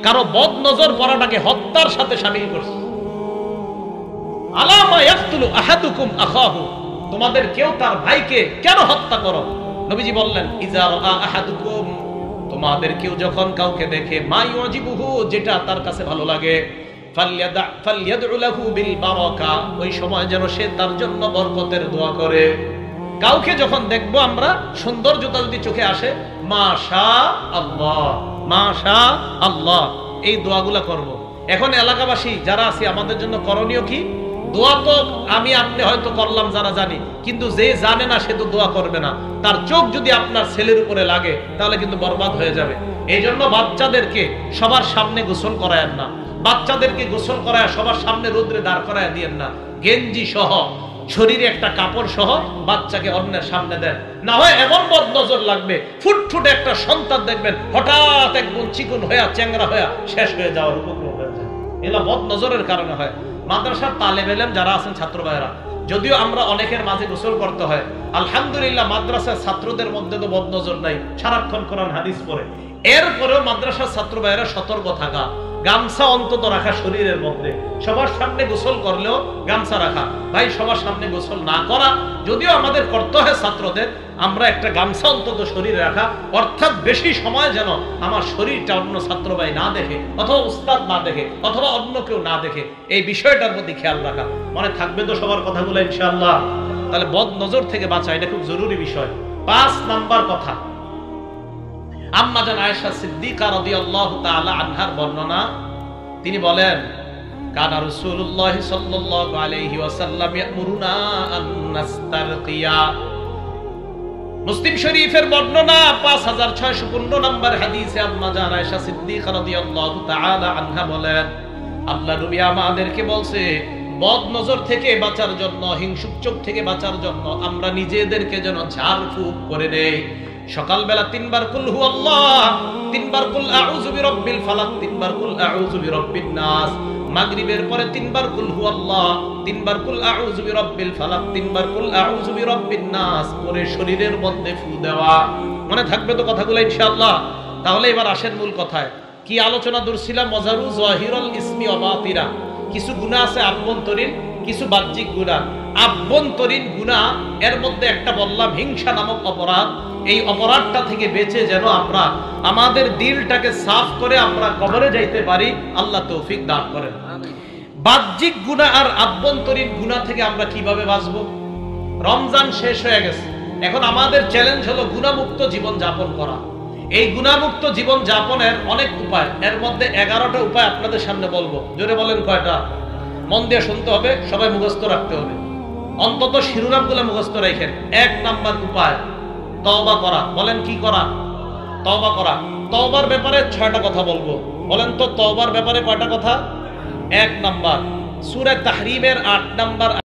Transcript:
কারো বদ নজর পড়াটাকে হত্যার সাথে শামিল করছে। আলামা ইয়াকতুলু আহাদুকুম আখাহু, তোমাদের কেউ তার ভাইকে কেন হত্যা করো? নবীজি বললেন, ইজা রাআ আহাদুকুম, তোমাদের কেউ যখন কাউকে দেখে, মা ইউজিবুহু, যেটা তার কাছে ভালো লাগে, ফালইয়াদউ লাহু বিল বারাকা, ওই সময় যেন সে তার জন্য বরকতের দোয়া করে। কাউকে যখন দেখবো আমরা, সৌন্দর্যতা যদি চোখে আসে, মাশাআল্লাহ মাশাআল্লাহ, এই দোয়াগুলা করব। এখন এলাকাবাসী যারা আছি, আমাদের জন্য করণীয় কি? দোয়া তো আমি আপনি হয়তো করলাম যারা জানি, কিন্তু যে জানে না সে তো দোয়া করবে না। তার চোখ যদি আপনার ছেলের উপরে লাগে তাহলে কিন্তু বরবাদ হয়ে যাবে। এই জন্য বাচ্চাদেরকে সবার সামনে গোসল করায়েন না, বাচ্চাদেরকে গোসল করায় সবার সামনে রোদ্রে দাঁড় করায় দিয়েন না। গেঞ্জি সহ, শরীরে একটা কাপড় সহ বাচ্চাকে অন্যের সামনে দেন, না হয় এমন বদ নজর লাগবে, ফুটফুটে একটা সন্তান দেখবেন হঠাৎ একদম চিকন হয়ে চ্যাংরা হয়ে শেষ হয়ে যাওয়ার উপক্রম হয়ে যায়। এগুলো বদ নজরের কারণে হয়। মাদ্রাসার তালেবে ইলম যারা আছেন, ছাত্র ভাইরা, যদিও আমরা অনেকের মাঝে গোসল করতে হয়, আলহামদুলিল্লাহ মাদ্রাসার ছাত্রদের মধ্যে তো বদ নজর নাই, সারাক্ষণ কোরআন হাদিস পড়ে। এরপরেও মাদ্রাসার ছাত্র ভাইরা সতর্ক থাকা, গামছা অন্তত রাখা শরীরের মধ্যে, সবার সামনে গোসল করলেও গামছা রাখা। ভাই, সবার সামনে গোসল না করা যদিও আমাদের করতে হয় ছাত্রদের, আমরা একটা গামছা অন্তত শরীরে রাখা, অর্থাৎ বেশি সময় যেন আমার শরীরটা অন্য ছাত্র ভাই না দেখে, অথবা উস্তাদ না দেখে, অথবা অন্য কেউ না দেখে, এই বিষয়টার প্রতি খেয়াল রাখা। মনে থাকবে তো সবার কথাগুলো ইনশাআল্লাহ? তাহলে বদ নজর থেকে বাঁচা, এটা খুব জরুরি বিষয়। 5 নাম্বার কথা, আম্মা জান আয়েশা সিদ্দিকা রাদিয়াল্লাহু তাআলা আনহার বর্ণনা, তিনি বলেন, কানা রাসূলুল্লাহ সাল্লাল্লাহু আলাইহি ওয়াসাল্লাম ইয়ামুরুনা আন নাস্তারকিয়া। মুসলিম শরীফের বর্ণনা 5615 নম্বর হাদিসে আম্মা জান আয়েশা সিদ্দিকা রাদিয়াল্লাহু তাআলা আনহা বলেন, আল্লাহ নবী আমাদেরকে বলছে, বদ নজর থেকে বাঁচার জন্য, হিংসুক চোখ থেকে বাঁচার জন্য আমরা নিজেদেরকে যেন ঝাড়ফুঁক করে নেই। সকালবেলা 3 বার কুল হু আল্লাহ, 3 বার কুল আউযু বিরাব্বিল ফালাক, 3 বার কুল আউযু বিরাব্বিন নাস। মাগরিবের পরে 3 বার কুল হু আল্লাহ, 3 বার কুল আউযু বিরাব্বিল ফালাক, 3 বার কুল আউযু বিরাব্বিন নাস করে শরীরের মধ্যে ফু দেওয়া। মনে থাকবে তো কথাগুলো ইনশাআল্লাহ? তাহলে এবার আসেন মূল কথায়। কি আলোচনা দূরছিলাম? ওয়াজারু যাহিরুল ইসমি ওয়া বাতিরা। কিছু গুনাহ আছে আভ্যন্তরীণ, কিছু বাহ্যিক গুনাহ। আভ্যন্তরীণ গুনাহ এর মধ্যে একটা বললাম হিংসা নামক অপরাধ। এই অপরাধটা থেকে বেঁচে যেন আমরা আমাদের দিলটাকে সাফ করে আমরা কবরে যাইতে পারি, আল্লাহ তৌফিক দান করেন। বাহ্যিক গুনাহ আর আভ্যন্তরীণ গুনাহ থেকে আমরা কিভাবে বাঁচবো? রমজান শেষ হয়ে গেছে, এখন আমাদের চ্যালেঞ্জ হলো গুনাহমুক্ত জীবন যাপন করা। এই গুনাহমুক্ত জীবন যাপনের অনেক উপায়, এর মধ্যে 11টা উপায় আপনাদের সামনে বলবো। জোরে বলেন কয়টা? মন দিয়ে শুনতে হবে, সবাই মুখস্থ রাখতে হবে, অন্তত শিরোনামগুলো মুখস্থ রাখেন। 1 নাম্বার উপায়, তওবা করা। বলেন কি করা? তওবা করা। তওবার ব্যাপারে 6টা কথা বলবো। বলেন তো তওবার ব্যাপারে কয়টা কথা? 1 নাম্বার, সূরা তাহরীমের 8 নাম্বার